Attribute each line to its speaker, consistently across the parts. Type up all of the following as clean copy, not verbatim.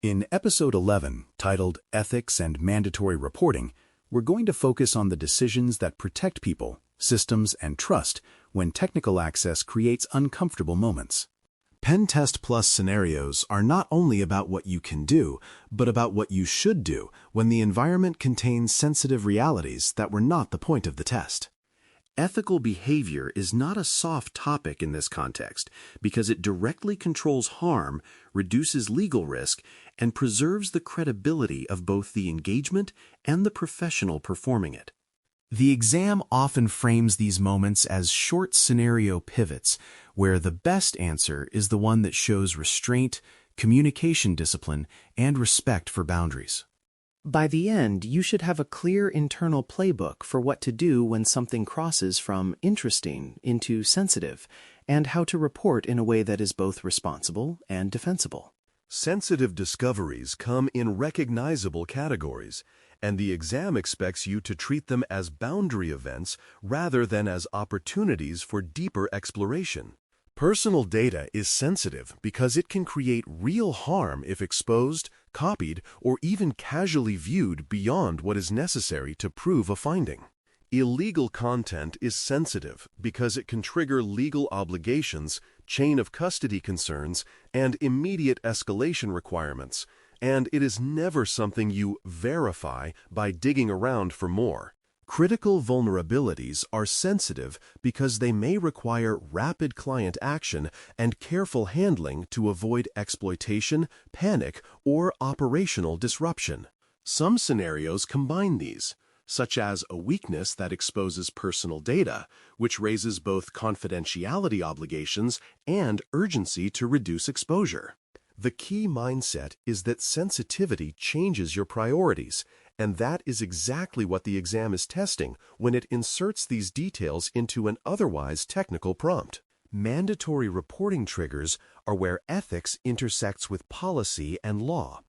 Speaker 1: In Episode 11, titled Ethics and Mandatory Reporting, we're going to focus on the decisions that protect people, systems, and trust when technical access creates uncomfortable moments. Pen Test Plus scenarios are not only about what you can do, but about what you should do when the environment contains sensitive realities that were not the point of the test. Ethical behavior is not a soft topic in this context because it directly controls harm, reduces legal risk, and preserves the credibility of both the engagement and the professional performing it. The exam often frames these moments as short scenario pivots, where the best answer is the one that shows restraint, communication discipline, and respect for boundaries. By the end, you should have a clear internal playbook for what to do when something crosses from interesting into sensitive, and how to report in a way that is both responsible and defensible.
Speaker 2: Sensitive discoveries come in recognizable categories, and the exam expects you to treat them as boundary events rather than as opportunities for deeper exploration. Personal data is sensitive because it can create real harm if exposed, copied, or even casually viewed beyond what is necessary to prove a finding. Illegal content is sensitive because it can trigger legal obligations, chain of custody concerns, and immediate escalation requirements, and it is never something you verify by digging around for more. Critical vulnerabilities are sensitive because they may require rapid client action and careful handling to avoid exploitation, panic, or operational disruption. Some scenarios combine these, such as a weakness that exposes personal data, which raises both confidentiality obligations and urgency to reduce exposure. The key mindset is that sensitivity changes your priorities, and that is exactly what the exam is testing when it inserts these details into an otherwise technical prompt. Mandatory reporting triggers are where ethics intersects with policy and law,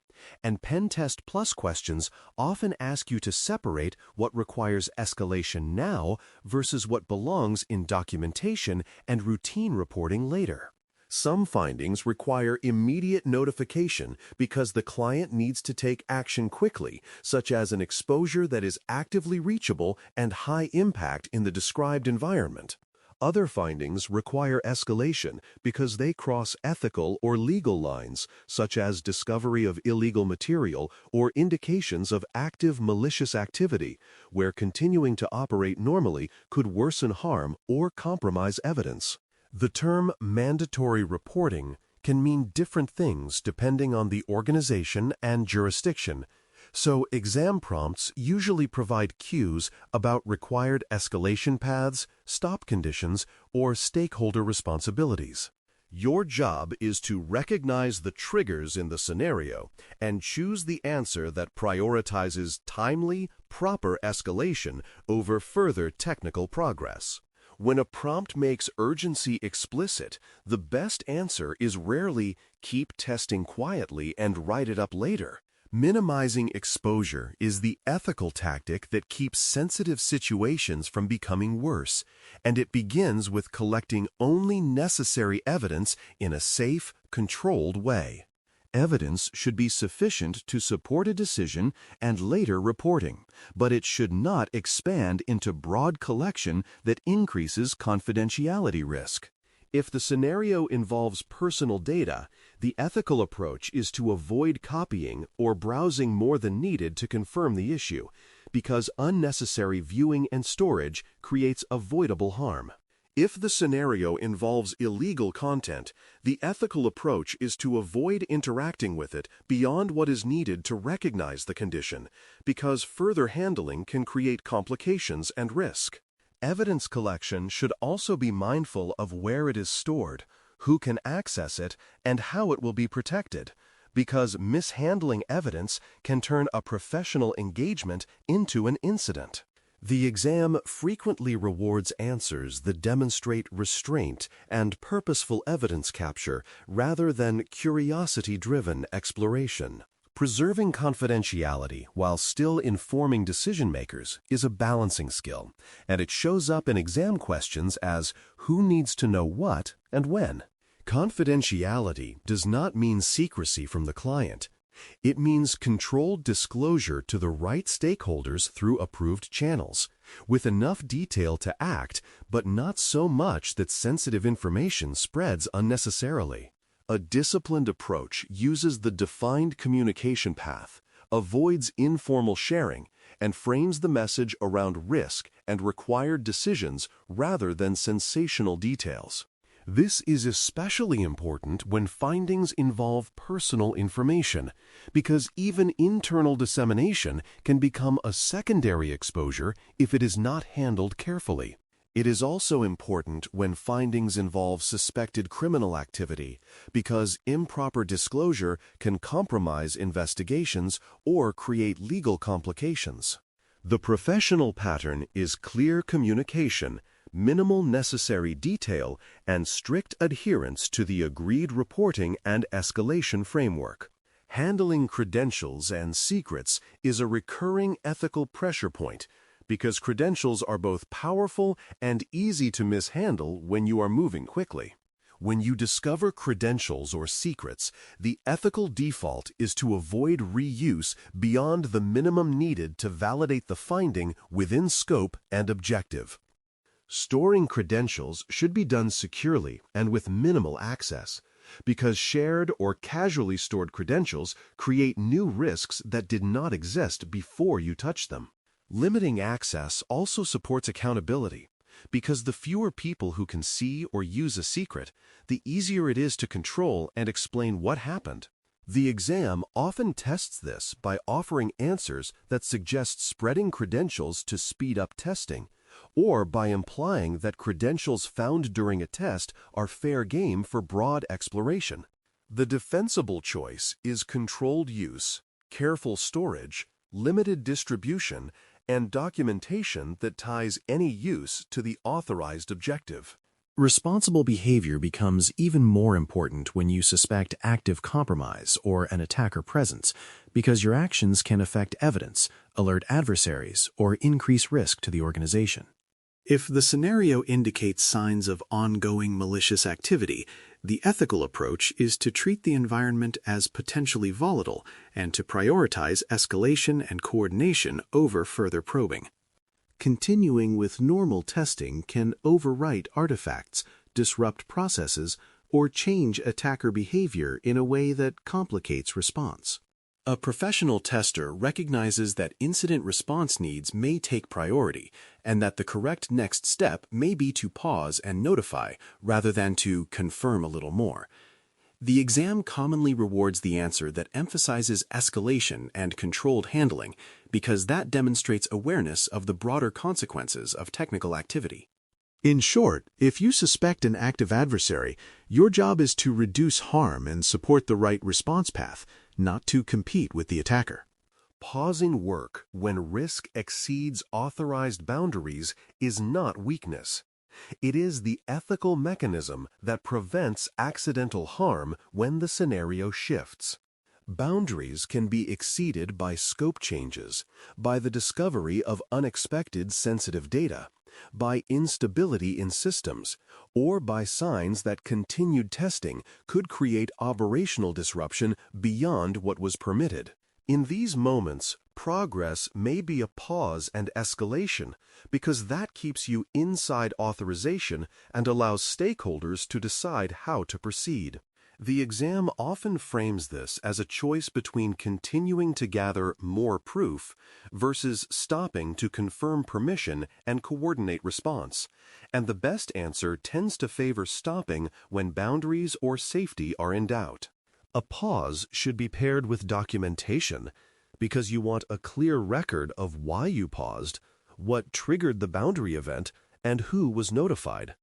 Speaker 2: and Pen Test Plus questions often ask you to separate what requires escalation now versus what belongs in documentation and routine reporting later. Some findings require immediate notification because the client needs to take action quickly, such as an exposure that is actively reachable and high impact in the described environment. Other findings require escalation because they cross ethical or legal lines, such as discovery of illegal material or indications of active malicious activity, where continuing to operate normally could worsen harm or compromise evidence. The term mandatory reporting can mean different things depending on the organization and jurisdiction, so exam prompts usually provide cues about required escalation paths, stop conditions, or stakeholder responsibilities. Your job is to recognize the triggers in the scenario and choose the answer that prioritizes timely, proper escalation over further technical progress. When a prompt makes urgency explicit, the best answer is rarely keep testing quietly and write it up later. Minimizing exposure is the ethical tactic that keeps sensitive situations from becoming worse, and it begins with collecting only necessary evidence in a safe, controlled way. Evidence should be sufficient to support a decision and later reporting, but it should not expand into broad collection that increases confidentiality risk. If the scenario involves personal data, the ethical approach is to avoid copying or browsing more than needed to confirm the issue, because unnecessary viewing and storage creates avoidable harm. If the scenario involves illegal content, the ethical approach is to avoid interacting with it beyond what is needed to recognize the condition, because further handling can create complications and risk. Evidence collection should also be mindful of where it is stored, who can access it, and how it will be protected, because mishandling evidence can turn a professional engagement into an incident. The exam frequently rewards answers that demonstrate restraint and purposeful evidence capture rather than curiosity-driven exploration. Preserving confidentiality while still informing decision-makers is a balancing skill, and it shows up in exam questions as who needs to know what and when. Confidentiality does not mean secrecy from the client. It means controlled disclosure to the right stakeholders through approved channels, with enough detail to act, but not so much that sensitive information spreads unnecessarily. A disciplined approach uses the defined communication path, avoids informal sharing, and frames the message around risk and required decisions rather than sensational details. This is especially important when findings involve personal information, because even internal dissemination can become a secondary exposure if it is not handled carefully. It is also important when findings involve suspected criminal activity, because improper disclosure can compromise investigations or create legal complications. The professional pattern is clear communication, minimal necessary detail, and strict adherence to the agreed reporting and escalation framework. Handling credentials and secrets is a recurring ethical pressure point, because credentials are both powerful and easy to mishandle when you are moving quickly. When you discover credentials or secrets, the ethical default is to avoid reuse beyond the minimum needed to validate the finding within scope and objective. Storing credentials should be done securely and with minimal access, because shared or casually stored credentials create new risks that did not exist before you touch them. Limiting access also supports accountability, because the fewer people who can see or use a secret, the easier it is to control and explain what happened. The exam often tests this by offering answers that suggest spreading credentials to speed up testing, or by implying that credentials found during a test are fair game for broad exploration. The defensible choice is controlled use, careful storage, limited distribution, and documentation that ties any use to the authorized objective.
Speaker 1: Responsible behavior becomes even more important when you suspect active compromise or an attacker presence, because your actions can affect evidence, alert adversaries, or increase risk to the organization. If the scenario indicates signs of ongoing malicious activity, the ethical approach is to treat the environment as potentially volatile and to prioritize escalation and coordination over further probing. Continuing with normal testing can overwrite artifacts, disrupt processes, or change attacker behavior in a way that complicates response. A professional tester recognizes that incident response needs may take priority and that the correct next step may be to pause and notify rather than to confirm a little more. The exam commonly rewards the answer that emphasizes escalation and controlled handling because that demonstrates awareness of the broader consequences of technical activity. In short, if you suspect an active adversary, your job is to reduce harm and support the right response path, not to compete with the attacker.
Speaker 2: Pausing work when risk exceeds authorized boundaries is not weakness. It is the ethical mechanism that prevents accidental harm when the scenario shifts. Boundaries can be exceeded by scope changes, by the discovery of unexpected sensitive data, by instability in systems, or by signs that continued testing could create operational disruption beyond what was permitted. In these moments, progress may be a pause and escalation because that keeps you inside authorization and allows stakeholders to decide how to proceed. The exam often frames this as a choice between continuing to gather more proof versus stopping to confirm permission and coordinate response, and the best answer tends to favor stopping when boundaries or safety are in doubt. A pause should be paired with documentation because you want a clear record of why you paused, what triggered the boundary event, and who was notified.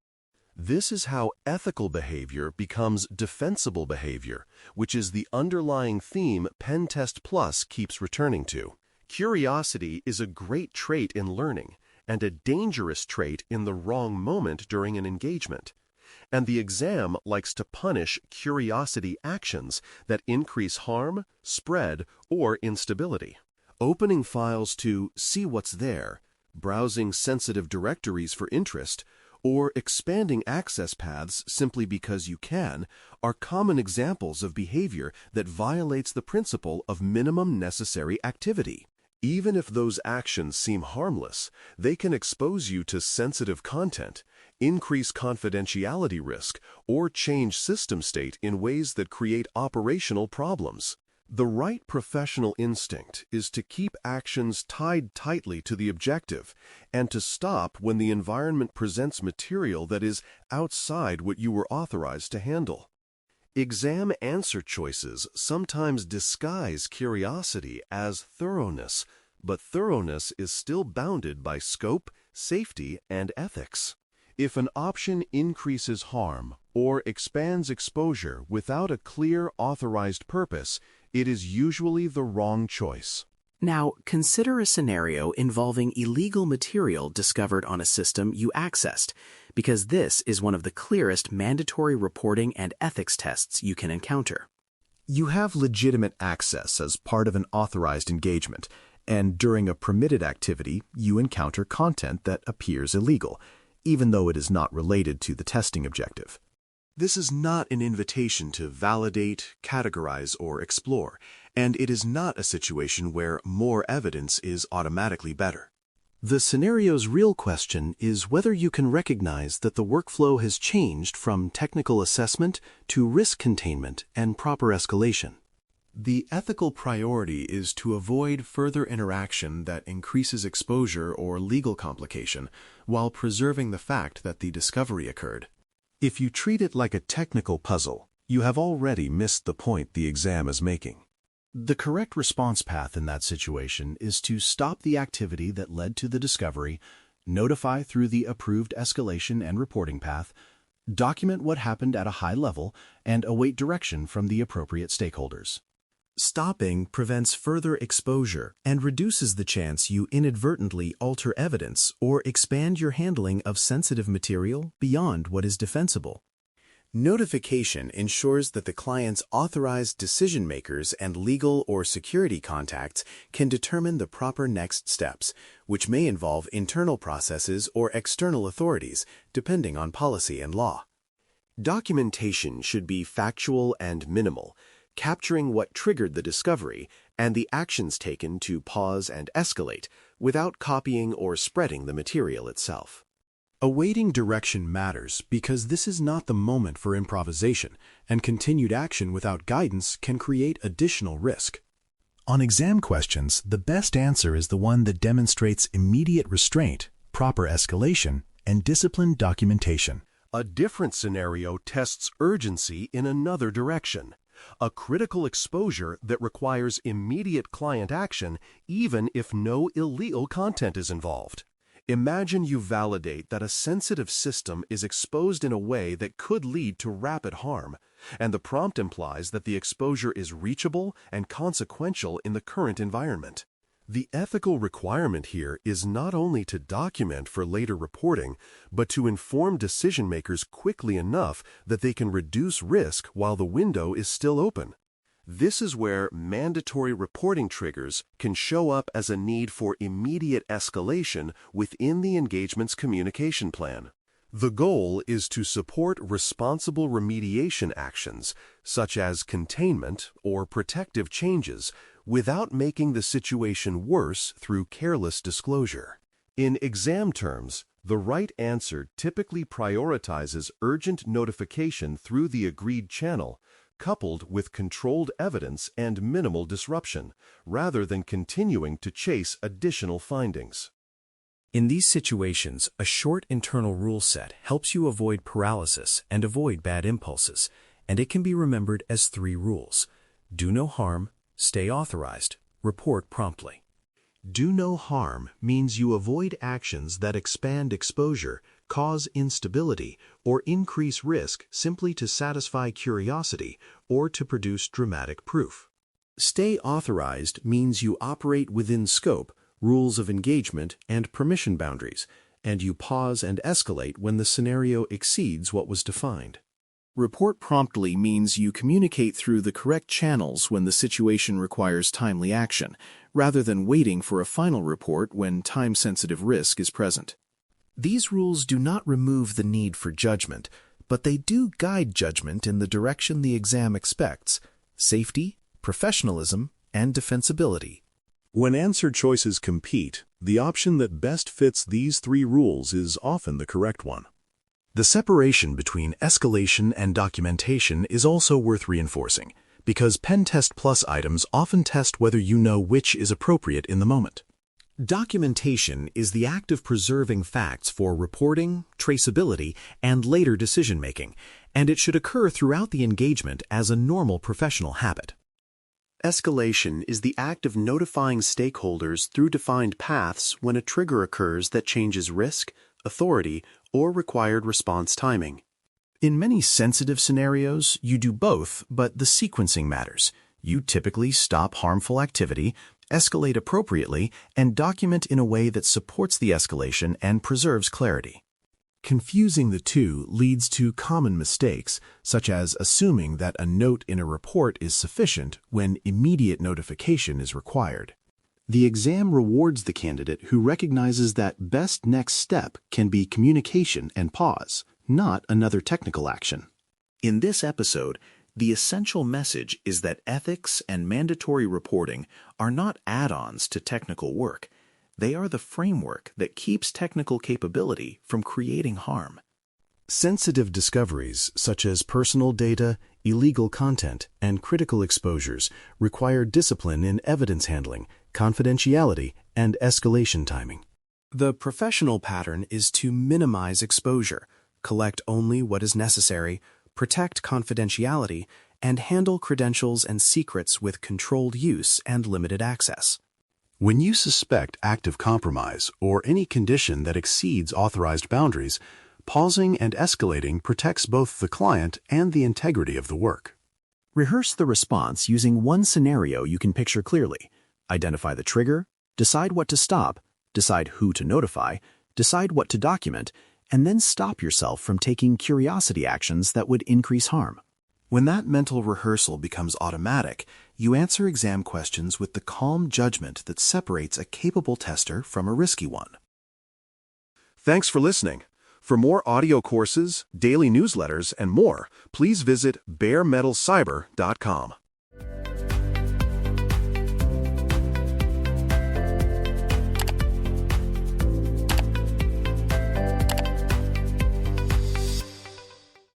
Speaker 2: This is how ethical behavior becomes defensible behavior, which is the underlying theme Pen Test Plus keeps returning to. Curiosity is a great trait in learning and a dangerous trait in the wrong moment during an engagement. And the exam likes to punish curiosity actions that increase harm, spread, or instability. Opening files to see what's there, browsing sensitive directories for interest, or expanding access paths simply because you can are common examples of behavior that violates the principle of minimum necessary activity. Even if those actions seem harmless, they can expose you to sensitive content, increase confidentiality risk, or change system state in ways that create operational problems. The right professional instinct is to keep actions tied tightly to the objective and to stop when the environment presents material that is outside what you were authorized to handle. Exam answer choices sometimes disguise curiosity as thoroughness, but thoroughness is still bounded by scope, safety, and ethics. If an option increases harm or expands exposure without a clear authorized purpose, it is usually the wrong choice.
Speaker 3: Now, consider a scenario involving illegal material discovered on a system you accessed, because this is one of the clearest mandatory reporting and ethics tests you can encounter.
Speaker 1: You have legitimate access as part of an authorized engagement, and during a permitted activity, you encounter content that appears illegal, even though it is not related to the testing objective. This is not an invitation to validate, categorize, or explore, and it is not a situation where more evidence is automatically better. The scenario's real question is whether you can recognize that the workflow has changed from technical assessment to risk containment and proper escalation. The ethical priority is to avoid further interaction that increases exposure or legal complication while preserving the fact that the discovery occurred. If you treat it like a technical puzzle, you have already missed the point the exam is making. The correct response path in that situation is to stop the activity that led to the discovery, notify through the approved escalation and reporting path, document what happened at a high level, and await direction from the appropriate stakeholders. Stopping prevents further exposure and reduces the chance you inadvertently alter evidence or expand your handling of sensitive material beyond what is defensible. Notification ensures that the client's authorized decision makers and legal or security contacts can determine the proper next steps, which may involve internal processes or external authorities, depending on policy and law. Documentation should be factual and minimal, capturing what triggered the discovery and the actions taken to pause and escalate without copying or spreading the material itself. Awaiting direction matters because this is not the moment for improvisation, and continued action without guidance can create additional risk. On exam questions, the best answer is the one that demonstrates immediate restraint, proper escalation, and disciplined documentation.
Speaker 2: A different scenario tests urgency in another direction. A critical exposure that requires immediate client action even if no illegal content is involved. Imagine you validate that a sensitive system is exposed in a way that could lead to rapid harm, and the prompt implies that the exposure is reachable and consequential in the current environment. The ethical requirement here is not only to document for later reporting, but to inform decision makers quickly enough that they can reduce risk while the window is still open. This is where mandatory reporting triggers can show up as a need for immediate escalation within the engagement's communication plan. The goal is to support responsible remediation actions, such as containment or protective changes, without making the situation worse through careless disclosure. In exam terms, the right answer typically prioritizes urgent notification through the agreed channel, coupled with controlled evidence and minimal disruption, rather than continuing to chase additional findings.
Speaker 1: In these situations, a short internal rule set helps you avoid paralysis and avoid bad impulses, and it can be remembered as 3 rules. Do no harm, stay authorized, report promptly. Do no harm means you avoid actions that expand exposure, cause instability, or increase risk simply to satisfy curiosity or to produce dramatic proof. Stay authorized means you operate within scope, rules of engagement, and permission boundaries, and you pause and escalate when the scenario exceeds what was defined. Report promptly means you communicate through the correct channels when the situation requires timely action, rather than waiting for a final report when time-sensitive risk is present.
Speaker 4: These rules do not remove the need for judgment, but they do guide judgment in the direction the exam expects: safety, professionalism, and defensibility.
Speaker 2: When answer choices compete, the option that best fits these three rules is often the correct one.
Speaker 1: The separation between escalation and documentation is also worth reinforcing, because Pen Test Plus items often test whether you know which is appropriate in the moment. Documentation is the act of preserving facts for reporting, traceability, and later decision-making, and it should occur throughout the engagement as a normal professional habit. Escalation is the act of notifying stakeholders through defined paths when a trigger occurs that changes risk, authority, or required response timing. In many sensitive scenarios, you do both, but the sequencing matters. You typically stop harmful activity, escalate appropriately, and document in a way that supports the escalation and preserves clarity. Confusing the two leads to common mistakes, such as assuming that a note in a report is sufficient when immediate notification is required. The exam rewards the candidate who recognizes that best next step can be communication and pause, not another technical action. In this episode, the essential message is that ethics and mandatory reporting are not add-ons to technical work. They are the framework that keeps technical capability from creating harm. Sensitive discoveries, such as personal data, illegal content, and critical exposures, require discipline in evidence handling, confidentiality, and escalation timing. The professional pattern is to minimize exposure, collect only what is necessary, protect confidentiality, and handle credentials and secrets with controlled use and limited access. When you suspect active compromise or any condition that exceeds authorized boundaries, pausing and escalating protects both the client and the integrity of the work. Rehearse the response using one scenario you can picture clearly. Identify the trigger, decide what to stop, decide who to notify, decide what to document, and then stop yourself from taking curiosity actions that would increase harm. When that mental rehearsal becomes automatic, you answer exam questions with the calm judgment that separates a capable tester from a risky one.
Speaker 2: Thanks for listening. For more audio courses, daily newsletters, and more, please visit DailyCyber.News.